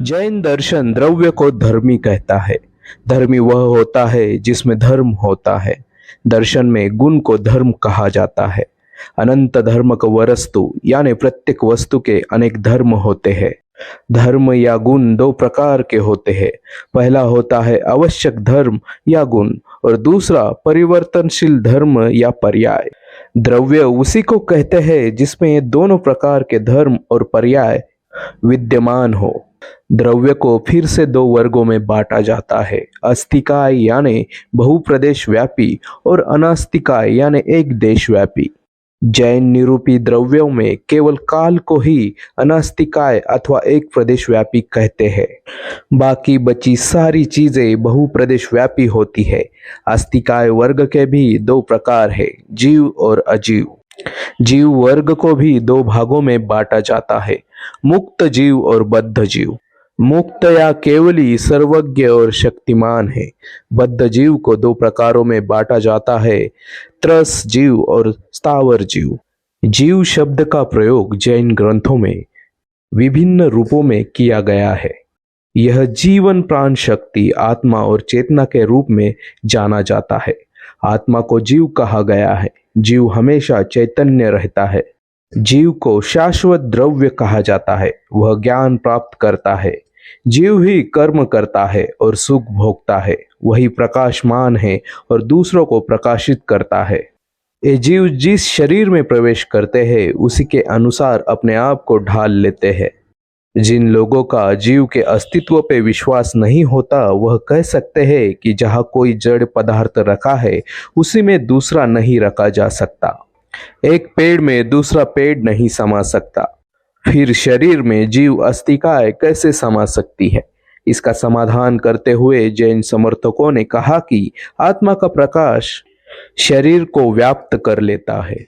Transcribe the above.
जैन दर्शन द्रव्य को धर्मी कहता है। धर्मी वह होता है जिसमें धर्म होता है। दर्शन में गुण को धर्म कहा जाता है। अनंत धर्म का वस्तु यानी प्रत्येक वस्तु के अनेक धर्म होते हैं। धर्म या गुण दो प्रकार के होते हैं। पहला होता है आवश्यक धर्म या गुण और दूसरा परिवर्तनशील धर्म या पर्याय। द्रव्य उसी को कहते हैं जिसमें ये दोनों प्रकार के धर्म और पर्याय विद्यमान हो। द्रव्य को फिर से दो वर्गों में बांटा जाता है, अस्तिकाय यानी बहुप्रदेश व्यापी और अनास्तिकाय यानी एक देश व्यापी। जैन निरूपी द्रव्यों में केवल काल को ही अनास्तिकाय अथवा एक प्रदेश व्यापी कहते हैं। बाकी बची सारी चीजें बहुप्रदेश व्यापी होती है। अस्तिकाय वर्ग के भी दो प्रकार है, जीव और अजीव। जीव वर्ग को भी दो भागों में बांटा जाता है, मुक्त जीव और बद्ध जीव। मुक्त या केवली सर्वज्ञ और शक्तिमान है। बद्ध जीव को दो प्रकारों में बांटा जाता है, त्रस जीव और स्थावर जीव। जीव शब्द का प्रयोग जैन ग्रंथों में विभिन्न रूपों में किया गया है। यह जीवन प्राण शक्ति आत्मा और चेतना के रूप में जाना जाता है। आत्मा को जीव कहा गया है। जीव हमेशा चैतन्य रहता है। जीव को शाश्वत द्रव्य कहा जाता है। वह ज्ञान प्राप्त करता है। जीव ही कर्म करता है और सुख भोगता है। वही प्रकाशमान है और दूसरों को प्रकाशित करता है। ये जीव जिस शरीर में प्रवेश करते हैं उसी के अनुसार अपने आप को ढाल लेते हैं। जिन लोगों का जीव के अस्तित्व पे विश्वास नहीं होता वह कह सकते हैं कि जहाँ कोई जड़ पदार्थ रखा है उसी में दूसरा नहीं रखा जा सकता। एक पेड़ में दूसरा पेड़ नहीं समा सकता। फिर शरीर में जीव अस्तिकाय कैसे समा सकती है? इसका समाधान करते हुए जैन समर्थकों ने कहा कि आत्मा का प्रकाश शरीर को व्याप्त कर लेता है।